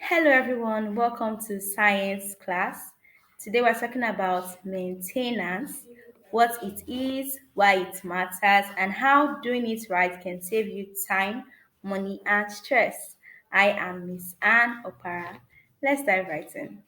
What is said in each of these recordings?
Hello, everyone. Welcome to science class. Today, we're talking about maintenance, what it is, why it matters, and how doing it right can save you time, money, and stress. I am Miss Anne Opara. Let's dive right in.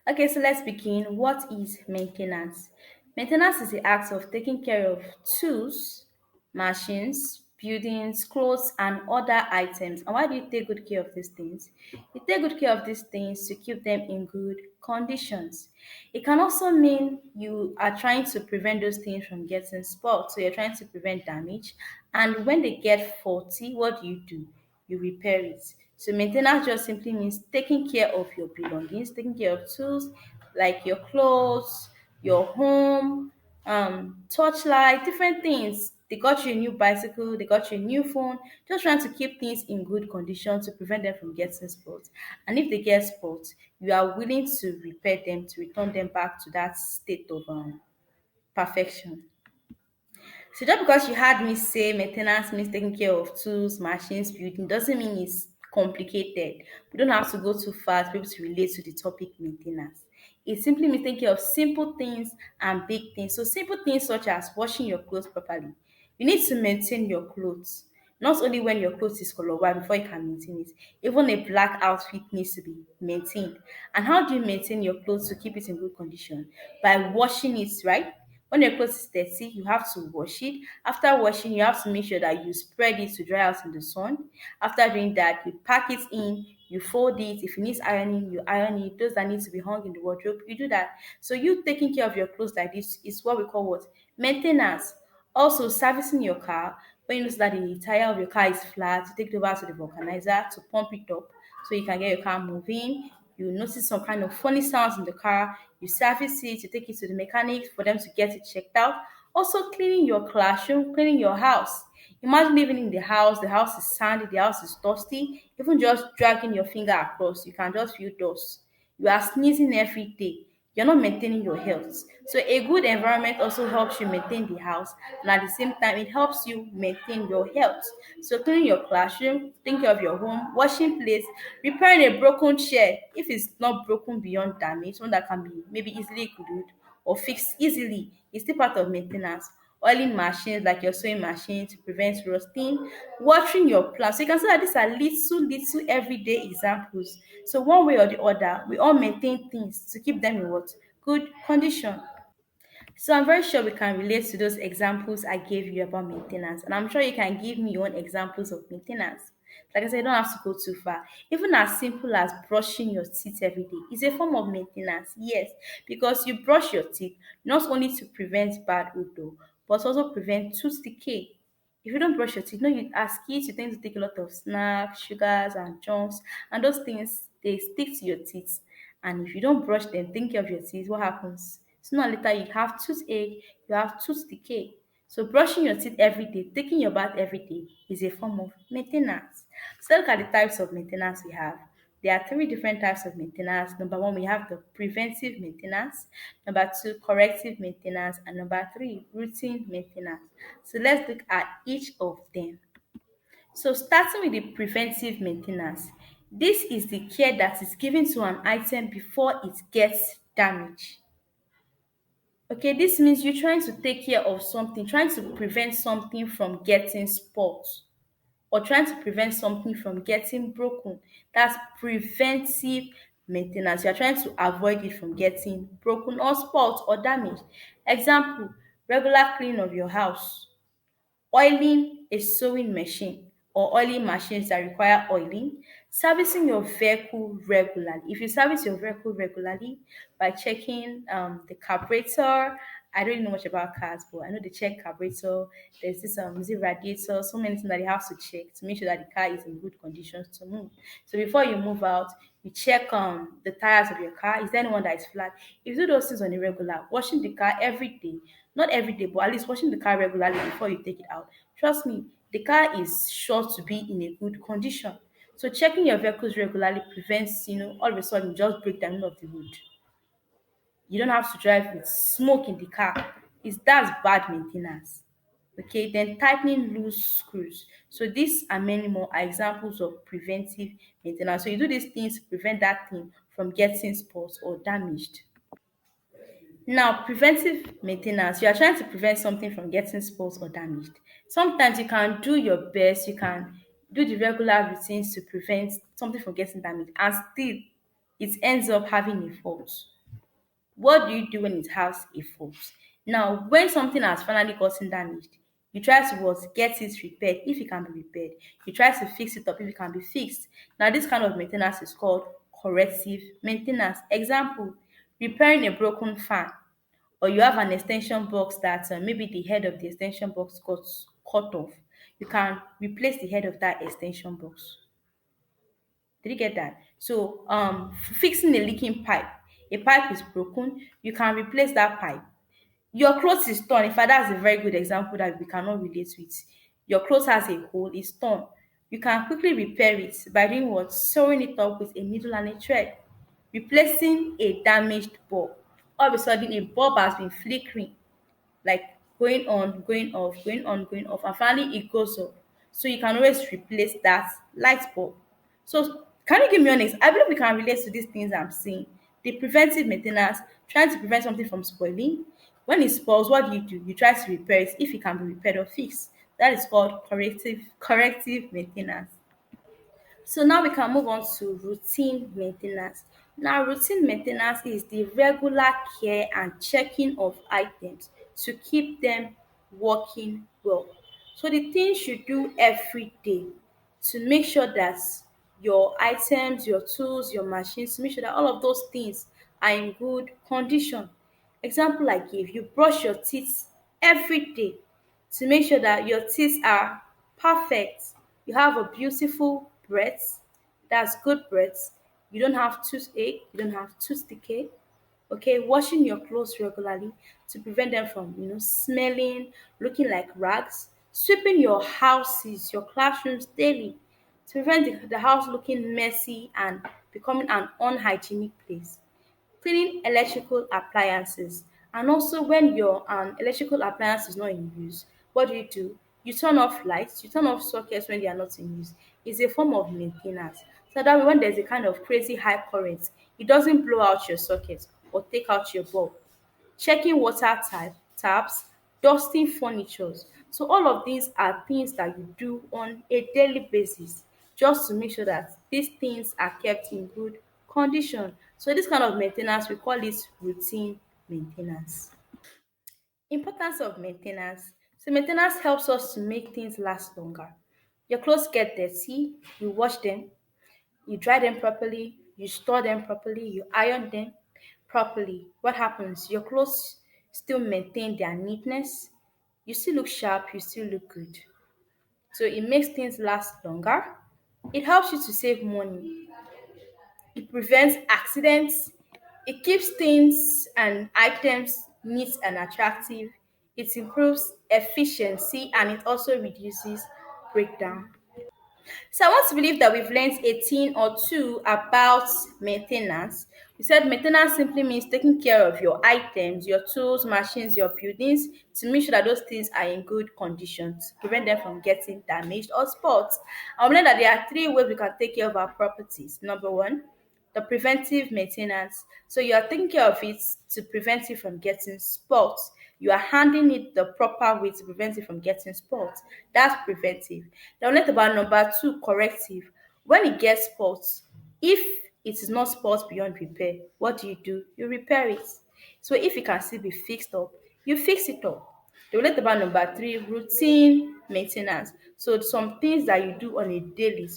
Okay, so let's begin. What is maintenance? Maintenance is the act of taking care of tools, machines, buildings, clothes, and other items. And why do you take good care of these things? You take good care of these things to keep them in good conditions. It can also mean you are trying to prevent those things from getting spoiled. So you're trying to prevent damage. And when they get faulty, what do? You repair it. So maintenance just simply means taking care of your belongings, taking care of tools like your clothes, your home, torchlight, different things. They got you a new bicycle, they got you a new phone, just trying to keep things in good condition to prevent them from getting spoiled. And if they get spoiled, you are willing to repair them, to return them back to that state of perfection. So just because you had me say maintenance means taking care of tools, machines, building doesn't mean it's complicated. We don't have to go too far to be able to relate to the topic maintenance. It simply means taking care of simple things and big things. So simple things such as washing your clothes properly. You need to maintain your clothes. Not only when your clothes is color white before you can maintain it, even a black outfit needs to be maintained. And how do you maintain your clothes to keep it in good condition? By washing it, right? When your clothes is dirty, you have to wash it. After washing, you have to make sure that you spread it to dry out in the sun. After doing that, you pack it in, you fold it. If it needs ironing, you iron it. Those that need to be hung in the wardrobe, you do that. So you taking care of your clothes like this is what we call what? Maintenance. Also, servicing your car. When you notice that the tire of your car is flat, you take it over to the vulcanizer to pump it up so you can get your car moving. You notice some kind of funny sounds in the car, you service it, you take it to the mechanic for them to get it checked out. Also, cleaning your classroom, cleaning your house. Imagine living in the house is sandy, the house is dusty. Even just dragging your finger across, you can just feel dust. You are sneezing every day. You're not maintaining your health. So a good environment also helps you maintain the house, and at the same time, it helps you maintain your health. So cleaning your classroom, taking care of your home, washing plates, repairing a broken chair if it's not broken beyond damage, one that can be maybe easily glued or fixed easily, is still part of maintenance. Oiling machines like your sewing machine to prevent rusting, watering your plants. So you can see that these are little everyday examples. So one way or the other, we all maintain things to keep them in what? Good condition. So I'm very sure we can relate to those examples I gave you about maintenance. And I'm sure you can give me your own examples of maintenance. Like I said, you don't have to go too far. Even as simple as brushing your teeth every day is a form of maintenance. Yes, because you brush your teeth not only to prevent bad odor, but also prevent tooth decay. If you don't brush your teeth, you as kids, you tend to take a lot of snacks, sugars, and junks, and those things they stick to your teeth. And if you don't brush them, think of your teeth, what happens? Sooner or later, you have toothache, you have tooth decay. So, brushing your teeth every day, taking your bath every day is a form of maintenance. So, look at the types of maintenance we have. There are three different types of maintenance. Number one, we have the preventive maintenance. Number two, corrective maintenance. And number three, routine maintenance. So let's look at each of them. So starting with the preventive maintenance. This is the care that is given to an item before it gets damaged. Okay, this means you're trying to take care of something, trying to prevent something from getting spoiled or trying to prevent something from getting broken. That's preventive maintenance. You're trying to avoid it from getting broken or spoiled or damaged. Example, regular cleaning of your house, oiling a sewing machine or oiling machines that require oiling, servicing your vehicle regularly. If you service your vehicle regularly by checking the carburetor, I don't know much about cars, but I know they check carburetor. There's this is it radiator, so many things that you have to check to make sure that the car is in good conditions to move. So before you move out, you check the tires of your car. Is there anyone that is flat? If you do those things on a regular, washing the car every day, not every day, but at least washing the car regularly before you take it out. Trust me, the car is sure to be in a good condition. So checking your vehicles regularly prevents, all of a sudden you just break the middle of the road. You don't have to drive with smoke in the car. That's bad maintenance. Okay, then tightening loose screws. So these and many more are examples of preventive maintenance. So you do these things to prevent that thing from getting spoiled or damaged. Now, preventive maintenance, you are trying to prevent something from getting spoiled or damaged. Sometimes you can do your best, you can do the regular routines to prevent something from getting damaged, and still it ends up having a fault. What do you do when it has a fault? Now, when something has finally gotten damaged, you try to what? Get it repaired if it can be repaired. You try to fix it up if it can be fixed. Now, this kind of maintenance is called corrective maintenance. Example, repairing a broken fan, or you have an extension box that maybe the head of the extension box got cut off. You can replace the head of that extension box. Did you get that? So, fixing a leaking pipe. A pipe is broken, you can replace that pipe. Your clothes is torn. In fact, that's a very good example that we cannot relate with. Your clothes has a hole, it's torn. You can quickly repair it by doing what? Sewing it up with a needle and a thread. Replacing a damaged bulb. All of a sudden, a bulb has been flickering, like going on, going off, going on, going off, and finally it goes off. So you can always replace that light bulb. So can you give me honest? I believe we can relate to these things I'm saying. The preventive maintenance, trying to prevent something from spoiling. When it spoils, what do? You try to repair it if it can be repaired or fixed. That is called corrective maintenance. So now we can move on to routine maintenance. Now, routine maintenance is the regular care and checking of items to keep them working well. So the things you do every day to make sure that your items, your tools, your machines, to make sure that all of those things are in good condition. Example I give, you brush your teeth every day to make sure that your teeth are perfect. You have a beautiful breath, that's good breath. You don't have toothache, you don't have tooth decay. Okay, washing your clothes regularly to prevent them from smelling, looking like rags. Sweeping your houses, your classrooms daily to prevent the house looking messy and becoming an unhygienic place. Cleaning electrical appliances, and also when your electrical appliance is not in use, what do? You turn off lights, you turn off sockets when they are not in use. It's a form of maintenance, so that way when there's a kind of crazy high current, it doesn't blow out your socket or take out your bulb. Checking water taps, dusting furnitures. So all of these are things that you do on a daily basis just to make sure that these things are kept in good condition. So this kind of maintenance, we call it routine maintenance. Importance of maintenance. So maintenance helps us to make things last longer. Your clothes get dirty, you wash them, you dry them properly, you store them properly, you iron them properly. What happens? Your clothes still maintain their neatness, you still look sharp, you still look good. So it makes things last longer. It helps you to save money. It prevents accidents. It keeps things and items neat and attractive. It improves efficiency and it also reduces breakdown. So I want to believe that we've learned a thing or two about maintenance. We said maintenance simply means taking care of your items, your tools, machines, your buildings to make sure that those things are in good condition to prevent them from getting damaged or spoiled. And we learned that there are three ways we can take care of our properties. Number one, the preventive maintenance. So you are taking care of it to prevent it from getting spoiled. You are handling it the proper way to prevent it from getting spoiled. That's preventive. Now let's about number two, corrective. When it gets spoiled, if it is not spoiled beyond repair, what do? You repair it. So if it can still be fixed up, you fix it up. Then we about number three, routine maintenance. So some things that you do on a daily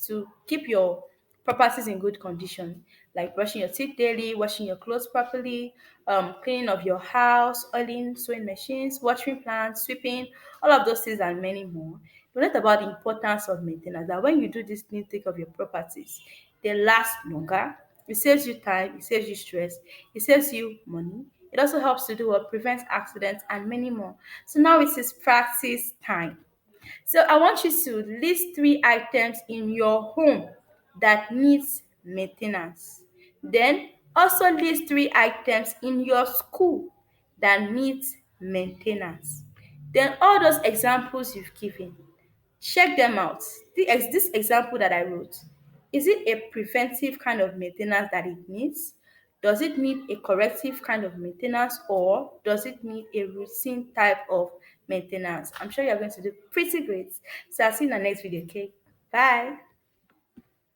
to keep your properties in good condition, like brushing your teeth daily, washing your clothes properly, cleaning of your house, oiling sewing machines, watering plants, sweeping, all of those things and many more. We learned about the importance of maintenance, that when you do this thing, take of your properties, they last longer. It saves you time, it saves you stress, it saves you money. It also helps to do what prevents accidents and many more. So now it is practice time. So I want you to list three items in your home that needs maintenance. Then also list three items in your school that needs maintenance. Then all those examples you've given, check them out. This example that I wrote, is it a preventive kind of maintenance that it needs? Does it need a corrective kind of maintenance, or does it need a routine type of maintenance? I'm sure you're going to do pretty great. So I'll see you in the next video, okay? Bye.